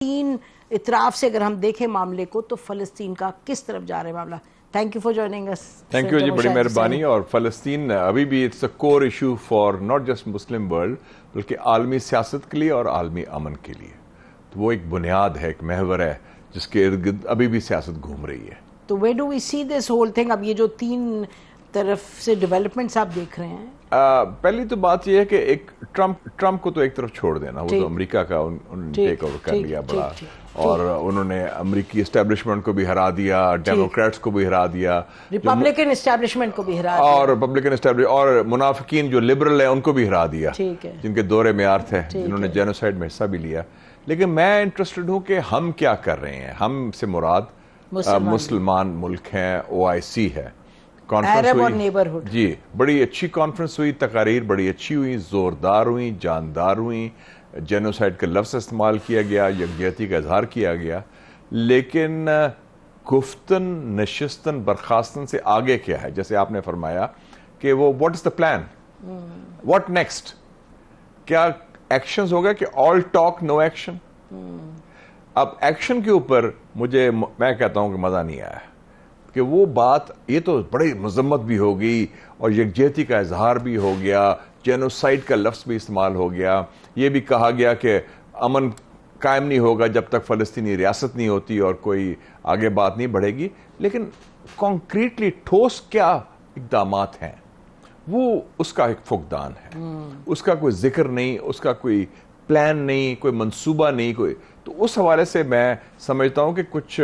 تین اطراف سے اگر ہم دیکھیں معاملے کو تو فلسطین کا کس طرف جا رہا ہے معاملہ. Thank you for joining us. Thank you جی, بڑی مہربانی. اور فلسطین ابھی بھی it's a core issue for not just Muslim world بلکہ عالمی سیاست کے لیے اور عالمی امن کے لیے. تو وہ ایک بنیاد ہے, ایک محور ہے جس کے ارد گرد ابھی بھی سیاست گھوم رہی ہے. تو where do we see this whole thing? اب یہ جو تین طرف سے ڈیولپمنٹس آپ دیکھ رہے ہیں, پہلی تو بات یہ ہے کہ ایک ٹرمپ کو تو ایک طرف چھوڑ دینا, وہ تو امریکہ کا انہوں نے ٹیک اوور کر لیا بڑا, اور انہوں نے امریکی اسٹیبلشمنٹ کو بھی ہرا دیا, ڈیموکریٹس کو بھی ہرا دیا, ریپبلکن اسٹیبلشمنٹ کو بھی ہرا دیا, اور ریپبلکن اور منافقین جو لبرل ہیں ان کو بھی ہرا دیا, جن کے دورے معیار تھے, جنہوں نے جینوسائیڈ میں حصہ بھی لیا. لیکن میں انٹرسٹڈ ہوں کہ ہم کیا کر رہے ہیں. ہم سے مراد مسلمان ملک ہیں, OIC ہے, عرب اور نیبرہڈ. جی, بڑی اچھی کانفرنس ہوئی, تقاریر بڑی اچھی ہوئی, زوردار ہوئی, جاندار ہوئی, جینوسائیڈ کا لفظ استعمال کیا گیا, یکجہتی کا اظہار کیا گیا. لیکن گفتن نشستن برخاستن سے آگے کیا ہے؟ جیسے آپ نے فرمایا کہ وہ what is the plan, what next, کیا ایکشنز ہوگا کہ آل ٹاک نو ایکشن. اب ایکشن کے اوپر میں کہتا ہوں کہ مزہ نہیں آیا کہ وہ بات, یہ تو بڑی مذمت بھی ہو گئی اور یکجہتی کا اظہار بھی ہو گیا, جینوسائیڈ کا لفظ بھی استعمال ہو گیا, یہ بھی کہا گیا کہ امن قائم نہیں ہوگا جب تک فلسطینی ریاست نہیں ہوتی اور کوئی آگے بات نہیں بڑھے گی. لیکن کانکریٹلی ٹھوس کیا اقدامات ہیں, وہ اس کا ایک فقدان ہے, اس کا کوئی ذکر نہیں, اس کا کوئی پلان نہیں, کوئی منصوبہ نہیں, کوئی. تو اس حوالے سے میں سمجھتا ہوں کہ کچھ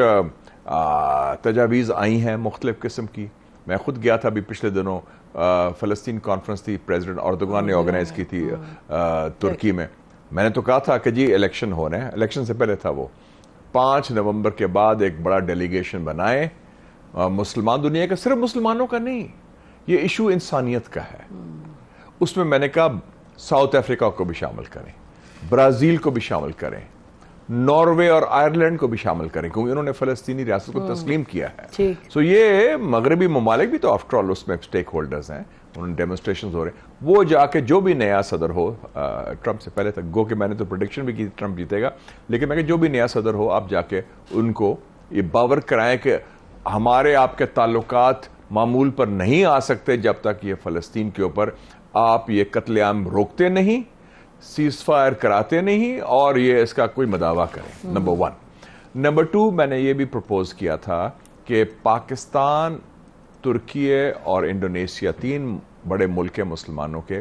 تجاویز آئی ہیں مختلف قسم کی. میں خود گیا تھا ابھی پچھلے دنوں, فلسطین کانفرنس تھی, پریزیڈنٹ اردوغان نے آرگنائز کی تھی ترکی میں. میں نے تو کہا تھا کہ جی الیکشن ہو رہے ہیں, الیکشن سے پہلے تھا وہ, 5 نومبر کے بعد ایک بڑا ڈیلیگیشن بنائے مسلمان دنیا کا, صرف مسلمانوں کا نہیں, یہ ایشو انسانیت کا ہے. اس میں نے کہا ساؤتھ افریقہ کو بھی شامل کریں, برازیل کو بھی شامل کریں, ناروے اور آئرلینڈ کو بھی شامل کریں, کیونکہ انہوں نے فلسطینی ریاست کو تسلیم کیا ہے. سو یہ مغربی ممالک بھی تو آفٹر آل اس میں سٹیک ہولڈرز ہیں, انہوں نے ڈیمونسٹریشنز ہو رہے ہیں. وہ جا کے جو بھی نیا صدر ہو, ٹرمپ سے پہلے تک گو کہ میں نے تو پریڈکشن بھی کی ٹرمپ جیتے گا, لیکن میں کہ جو بھی نیا صدر ہو آپ جا کے ان کو یہ باور کرائیں کہ ہمارے آپ کے تعلقات معمول پر نہیں آ سکتے جب تک یہ فلسطین کے اوپر آپ یہ قتل عام روکتے نہیں, سیز فائر کراتے نہیں, اور یہ اس کا کوئی مداوع کریں. نمبر 1. نمبر 2, میں نے یہ بھی پرپوز کیا تھا کہ پاکستان, ترکی اور انڈونیشیا, 3 بڑے ملک ہیں مسلمانوں کے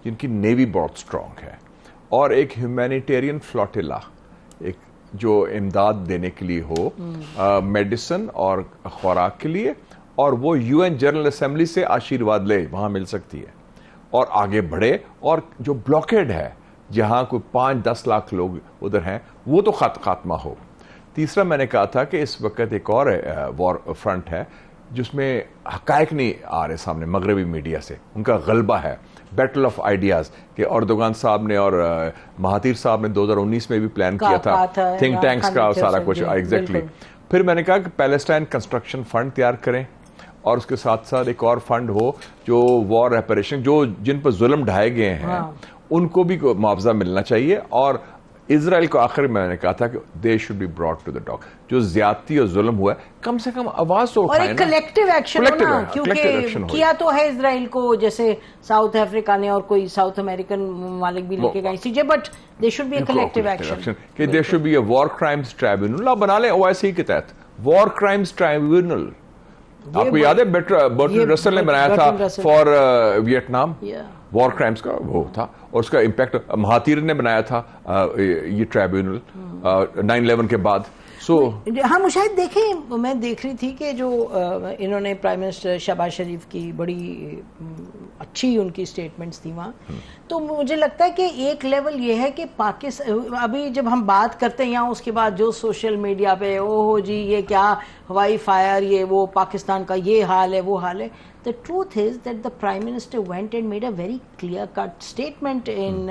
جن کی نیوی بہت سٹرونگ ہے, اور ایک ہیومینیٹیرین فلوٹیلا, ایک جو امداد دینے کے لیے ہو, میڈیسن اور خوراک کے لیے, اور وہ UN جنرل اسمبلی سے آشیرواد لے, وہاں مل سکتی ہے, اور آگے بڑھے, اور جو بلاکیڈ ہے جہاں کوئی 5-10 لاکھ لوگ ادھر ہیں وہ تو خاتمہ ہو. تیسرا میں نے کہا تھا کہ اس وقت ایک اور وار فرنٹ ہے جس میں حقائق نہیں آ رہے سامنے مغربی میڈیا سے, ان کا غلبہ ہے, بیٹل آف آئیڈیاز, کہ اردوغان صاحب نے اور مہاتیر صاحب نے 2019 میں بھی پلان کیا تھا, تھنک ٹینکس کا سارا کچھ. ایگزیکٹلی. پھر میں نے کہا کہ پیلسٹائن کنسٹرکشن فنڈ تیار کریں, اور اس کے ساتھ ساتھ ایک اور فنڈ ہو جو وار ریپریشن, جو جن پر ظلم ڈھائے گئے ہیں ان کو بھی معاوضہ ملنا چاہیے. اور اسرائیل کو آخر میں نے کہا تھا کہ they should be brought to the dock, جو زیادتی اور ظلم ہوا ہے کم سے کم آواز تو اٹھائیں, اور ایک کلیکٹیو ایکشن ہونا, کیونکہ کیا تو ہے اسرائیل کو, جیسے ساؤتھ افریقہ نے اور کوئی ساؤتھ امریکن ممالک بھی لے کے گئے CJ, but they should be a collective action, کہ they should be a war crimes tribunal. آپ بنا لیں OIC کے تحت وار کرائمز ٹرائبیونل. آپ کو یاد ہے برٹرینڈ رسل نے بنایا تھا فار ویتنام, وار کرائمز کا وہ تھا, اور اس کا امپیکٹ مہاتیر نے بنایا تھا یہ ٹرائبیونل 9/11 کے بعد. ہاں مشاہد دیکھیں, میں دیکھ رہی تھی کہ جو انہوں نے پرائم منسٹر شہباز شریف کی بڑی اچھی ان کی سٹیٹمنٹس تھی وہاں, تو مجھے لگتا ہے کہ ایک لیول یہ ہے کہ پاکستان, ابھی جب ہم بات کرتے ہیں یہاں, اس کے بعد جو سوشل میڈیا پہ اوہ جی یہ کیا ہوائی فائر, یہ وہ پاکستان کا یہ حال ہے وہ حال ہے. The truth is that the Prime Minister went and made a very clear-cut statement in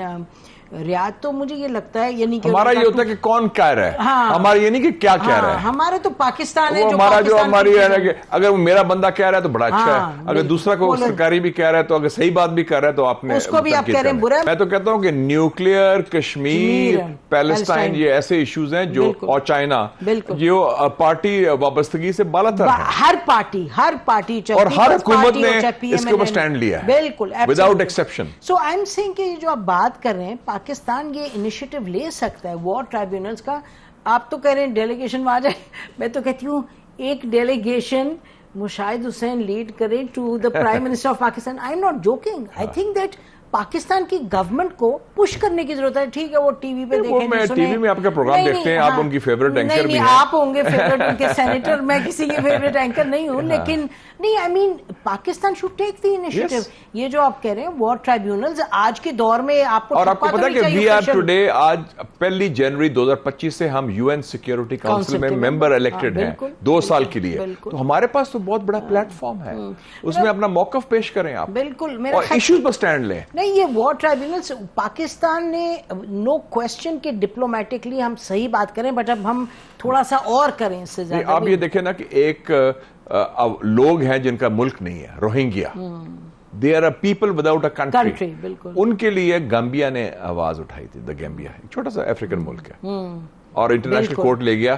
Riyadh तो मुझे ये लगता है, यानी कि हमारा ये होता है कि कौन कह रहा है, हाँ, हमारा ये नहीं कि क्या कह रहा है, हमारे तो पाकिस्तान है, हमारा जो हमारी है, अगर वो मेरा बंदा कह रहा है तो बड़ा अच्छा है, अगर दूसरा को सरकारी भी कह रहा है तो अगर सही बात भी कह रहा है तो आपने उसको भी आप कह रहे हैं बुरा। मैं तो कहता हूँ कि न्यूक्लियर, कश्मीर, पैलेस्टाइन, ये ऐसे इश्यूज हैं जो, और चाइना, जो पार्टी वाबस्तगी से बालातर है। हर पार्टी और हर हुकूमत ने इसके ऊपर स्टैंड लिया है, बिल्कुल, without exception. So I am saying कि जो आप बात कर रहे हैं, पाकिस्तान ये इनिशिएटिव ले सकता है वॉर ट्राइब्यूनल्स का। आप तो कह रहे हैं डेलीगेशन वहां जाए, मैं तो कहती हूँ एक डेलीगेशन मुशाहिद हुसैन लीड करें to the prime minister of Pakistan. I am not joking, I think that Pakistan की गवर्नमेंट को पुश करने की जरूरत है। ठीक है, वो टीवी पे देखें, टीवी में आपका प्रोग्राम देखते हैं, आप उनकी फेवरेट एंकर भी हैं। आप होंगे फेवरेट उनके सेनेटर, मैं किसी की फेवरेट एंकर नहीं हूं, लेकिन नहीं, I mean Pakistan should take the initiative. ये जो आप कह रहे हैं वॉर ट्राइब्यूनल्स आज के दौर में आपको, और आपको पता है कि वी आर टुडे, आज 1 जनवरी 2025 से हम यूएन सिक्योरिटी काउंसिल में मेंबर इलेक्टेड हैं 2 साल के लिए। तो हमारे पास तो बहुत बड़ा प्लेटफॉर्म है, उसमें अपना मौकफ पेश करें आप, बिल्कुल, और इश्यूज पर स्टैंड लें। नहीं, ये वॉर ट्राइब्यूनल्स पाकिस्तान ने नो क्वेश्चन के डिप्लोमेटिकली हम सही बात करें, बट अब हम थोड़ा सा और करें इससे ज्यादा। आप ये देखें ना कि एक लोग हैं जिनका मुल्क नहीं है, Rohingya, they are a people without a country, बिल्कुल। उनके लिए गैम्बिया ने आवाज उठाई थी। द गैम्बिया एक छोटा सा अफ्रीकन मुल्क है, और इंटरनेशनल कोर्ट ले गया,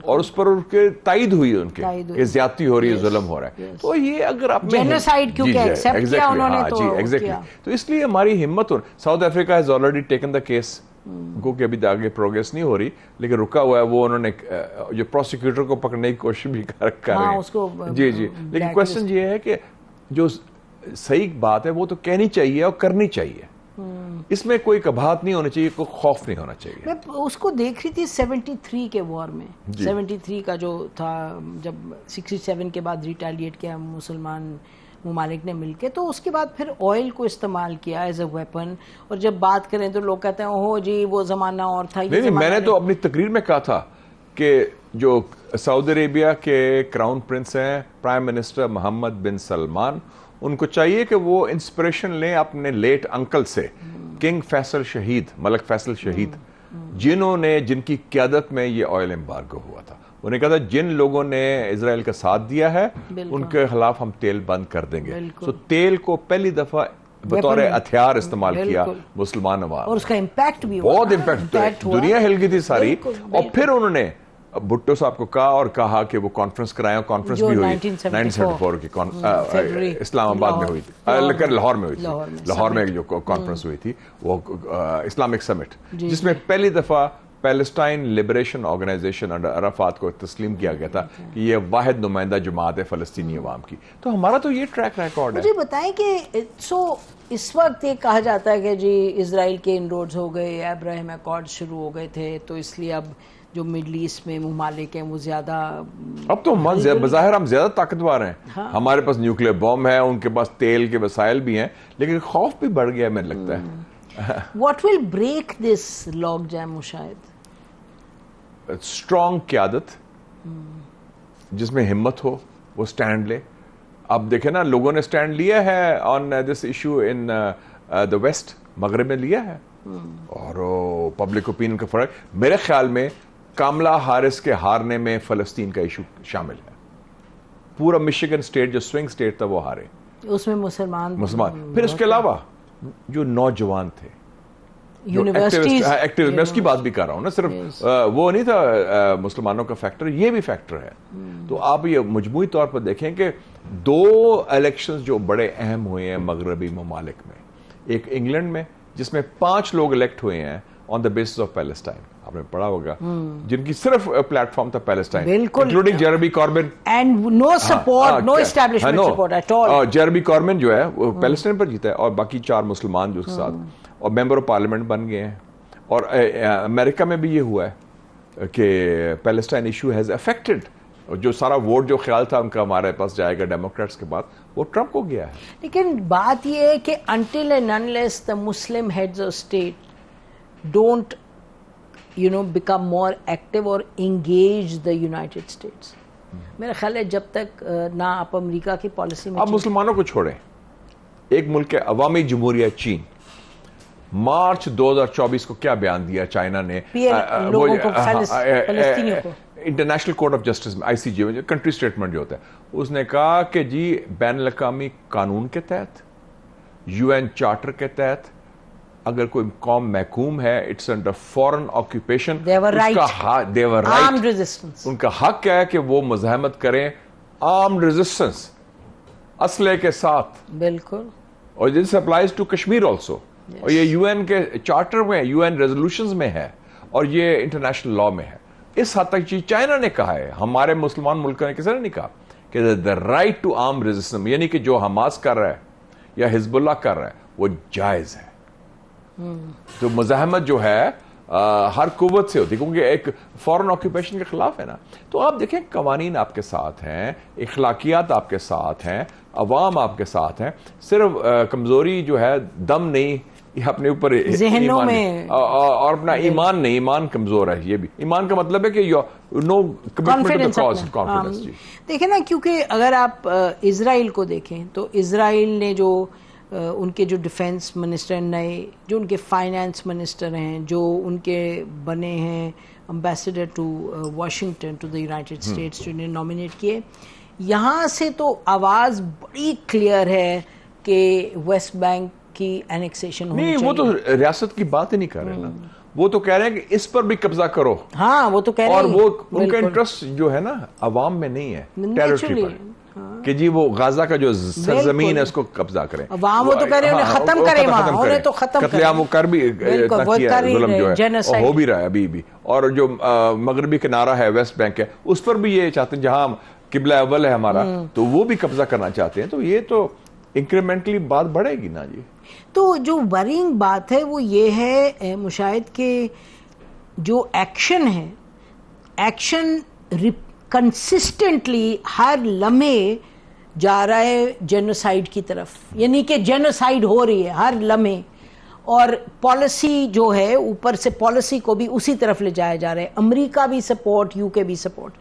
और उस पर उनके तायद हुई उनके कि ज्यादती हो रही है, जुल्म हो रहा है। तो ये अगर आप जेनोसाइड क्योंकि एक्सेप्ट किया उन्होंने, तो इसलिए हमारी हिम्मत हो। South Africa has already taken the case, उनको कि अभी आगे प्रोग्रेस नहीं हो रही, लेकिन रुका हुआ है। वो उन्होंने जो प्रोसिक्यूटर को पकड़ने की कोशिश भी कर रहे हैं। जी, लेकिन क्वेश्चन ये है कि जो सही बात है वो तो कहनी चाहिए और करनी चाहिए, इसमें कोई कबाहत नहीं होनी चाहिए, कोई खौफ नहीं होना चाहिए। मैं उसको देख रही थी 73 के वॉर में, 73 का जो था, जब 67 के बाद रिटेलिएट किया मुसलमान मुमालिक ने मिलके, तो उसके बाद फिर ऑयल को इस्तेमाल किया एज अ वेपन। और जब बात करें तो लोग कहते हैं ओहो जी वो जमाना और था। नहीं, मैंने तो अपनी तकरीर में कहा था कि जो सऊदी अरेबिया के क्राउन प्रिंस हैं, प्राइम मिनिस्टर मोहम्मद बिन सलमान, उनको चाहिए कि वो इंस्पिरेशन लें अपने लेट अंकल से, किंग फैसल शहीद, मलक फैसल शहीद, जिन्होंने, जिनकी क़यादत में ये ऑयल एम्बार्गो हुआ था। उन्होंने कहा था जिन लोगों ने इजराइल का साथ दिया है उनके खिलाफ हम तेल बंद कर देंगे। तो तेल को पहली दफा बतौर हथियार इस्तेमाल किया मुसलमान अवाम, और उसका इम्पैक्ट भी बहुत इम्पैक्ट, दुनिया हिल गई थी सारी। और फिर उन्होंने भुट्टो साहब को कहा कि वो कॉन्फ्रेंस कराएं, कॉन्फ्रेंस भी हुई 1974 की, इस्लामाबाद में हुई थी, लाहौर में हुई थी, लाहौर में जो कॉन्फ्रेंस हुई थी वो इस्लामिक समिट, जिसमें पहली दफा Palestine Liberation Organization under Arafat को तस्लीम किया गया था कि ये वाहिद नुमाइंदा जमात है फलस्तीनी अवाम की। तो हमारा तो ये ट्रैक रिकॉर्ड है। मुझे बताएं कि इस वक्त ये कहा जाता है कि जी इजराइल के इनरोड्स हो गए, अब्राहम अकॉर्ड शुरू हो गए थे, तो इसलिए अब जो मिडल ईस्ट में मुमालिक हैं वो ज्यादा, अब तो बज़ाहिर हम ज्यादा ताकतवर हैं। हाँ। हमारे पास न्यूक्लियर बॉम्ब है, उनके पास तेल के वसाइल भी हैं, लेकिन खौफ भी बढ़ गया मुझे लगता है। What will break this log jam मुशाहिद? स्ट्रॉन्ग क़यादत, जिसमें हिम्मत हो, वो स्टैंड ले। अब देखे ना, लोगों ने स्टैंड लिया है on this issue in the west, मगरब में लिया है, और पब्लिक ओपिनियन का फर्क, मेरे ख्याल में कामला हारिस के हारने में फलस्तीन का इशू शामिल है। पूरा मिशिगन स्टेट जो स्विंग स्टेट था वो हारे, उसमें मुसलमान। फिर उसके अलावा जो नौजवान थे, एक्टिविस्ट, मैं उसकी बात भी कर रहा हूं ना, सिर्फ वो नहीं था मुसलमानों का फैक्टर, ये भी फैक्टर है। तो आप ये मजमूई तौर पर देखें कि 2 इलेक्शंस जो बड़े अहम हुए हैं मगरबी ममालिक में, एक इंग्लैंड में जिसमें 5 लोग इलेक्ट हुए हैं on the basis of Palestine, आपने पढ़ा होगा, जिनकी सिर्फ प्लेटफॉर्म था Palestine, including Jeremy Corbyn, and no support, no establishment support at all. Jeremy Corbyn जो है वो पैलेस्टाइन पर जीता है, और बाकी 4 मुसलमान जो उसके साथ, और मेंबर ऑफ पार्लियामेंट बन गए हैं। और अमेरिका में भी ये हुआ है कि पैलेस्टाइन इशू हैज अफेक्टेड, जो सारा वोट जो ख्याल था उनका हमारे पास जाएगा डेमोक्रेट्स के बाद, वो ट्रंप को गया है। लेकिन बात ये है कि until and unless the Muslim heads of state don't become more active or engage the United States, मेरा ख्याल है जब तक ना आप अमेरिका की पॉलिसी में, आप मुसलमानों को छोड़ें, एक मुल्क है अवामी जमहूरिया चीन, मार्च 2024 को क्या बयान दिया चाइना ने लोगों को, फलस्तीनियों को, इंटरनेशनल कोर्ट ऑफ जस्टिस में, ICJ में, कंट्री स्टेटमेंट जो होता है, उसने कहा कि जी बैनुल अक़वामी कानून के तहत, UN चार्टर के तहत अगर कोई कौम महकूम है, इट्स अंडर फॉरेन ऑक्यूपेशन, उनका हक है कि वो मुज़ाहमत करें आर्म्ड रेजिस्टेंस, असले के साथ। बिल्कुल। और this applies to Kashmir also. और ये UN के चार्टर में, UN रेजोल्यूशंस में है, और ये इंटरनेशनल लॉ में है। इस हद तक चाइना ने कहा है, हमारे मुसलमान मुल्क ने किसी ने नहीं कहा कि the right to arm resistance, यानी कि जो हमास कर रहा है या हिजबुल्लाह कर रहा है वो जायज है। तो मुज़ाहमत जो है हर कुव्वत से होती है, क्योंकि एक फॉरेन ऑक्यूपेशन के खिलाफ है ना। तो आप देखें, कवानीन आपके साथ हैं, इखलाकियात आपके साथ हैं, अवाम आपके साथ हैं, सिर्फ कमजोरी जो है दम नहीं, ये अपने ऊपर ज़हनों में और अपना ईमान नहीं, ईमान कमजोर है। ये भी ईमान का मतलब है कि no commitment to the cause, confidence. देखें ना, क्योंकि अगर आप इजराइल को देखें तो इजराइल ने जो उनके जो डिफेंस मिनिस्टर नए, जो उनके फाइनेंस मिनिस्टर हैं, जो उनके बने हैं ambassador to Washington, to the United States, जो इन्हें नॉमिनेट किए, यहाँ से तो आवाज़ बड़ी क्लियर है कि वेस्ट बैंक की एनेक्सेशन होनी चाहिए। नहीं, वो तो रियासत की बात ही नहीं कर रहे ना, वो तो कह रहे हैं कि इस पर भी कब्जा करो। हाँ, वो तो कह रहे हैं। और वो उनका इंटरेस्ट जो है ना अवाम में नहीं है, टेरिटरी पर, कि जी वो गाजा का जो सरजमीन है उसको कब्जा करें। अवाम वो तो कह रहे हैं खत्म करें, उन्हें तो खत्म करें। कत्लेआम वो कर भी जुल्म जो है हो भी रहा है अभी भी। और जो मगरबी किनारा है, वेस्ट बैंक है, उस पर भी ये चाहते हैं, जहां किबला अव्वल है हमारा, तो वो भी कब्जा करना चाहते हैं। तो ये तो इंक्रीमेंटली बात बढ़ेगी ना जी। तो जो वरीइंग बात है वो ये है मुशाहिद के जो एक्शन है, एक्शन कंसिस्टेंटली हर लम्हे जा रहा है जेनोसाइड की तरफ, यानी कि जेनोसाइड हो रही है हर लम्हे, और पॉलिसी जो है ऊपर से पॉलिसी को भी उसी तरफ ले जाया जा रहा है। अमेरिका भी सपोर्ट, UK भी सपोर्ट।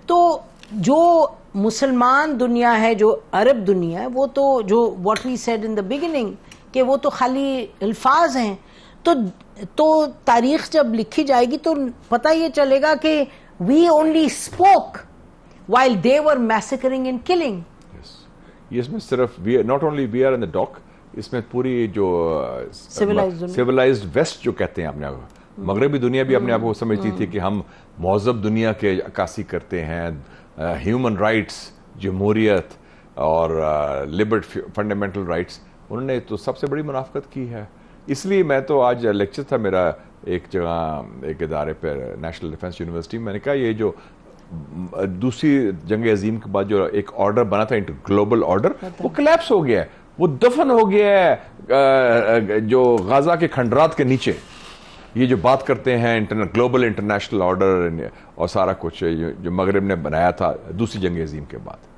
तो जो मुसलमान दुनिया है, जो अरब दुनिया है, वो तो जो what we said in the beginning कि वो तो खाली अल्फाज हैं। तो तारीख जब लिखी जाएगी तो पता ये चलेगा कि we only spoke while they were massacring and killing. ये इसमें सिर्फ not only we are in the dock, इसमें पूरी जो civilized west जो कहते हैं अपने आप, मगरबी दुनिया भी अपने आप को समझती थी कि हम महज़ब दुनिया के अक्कासी करते हैं, ह्यूमन राइट्स, जमहूरियत और लिबर्टी, फंडामेंटल राइट्स, उन्होंने तो सबसे बड़ी मुनाफकत की है। इसलिए मैं तो आज लेक्चर था मेरा एक जगह, एक इदारे पर, नेशनल डिफेंस यूनिवर्सिटी में, मैंने कहा ये जो दूसरी जंग अजीम के बाद जो एक ऑर्डर बना था, ग्लोबल ऑर्डर, वो कोलैप्स हो गया है, वो दफन हो गया है जो गाजा के खंडरात के नीचे। ये जो बात करते हैं ग्लोबल इंटरनेशनल ऑर्डर और सारा कुछ जो मगरिब ने बनाया था दूसरी जंग अजीम के बाद।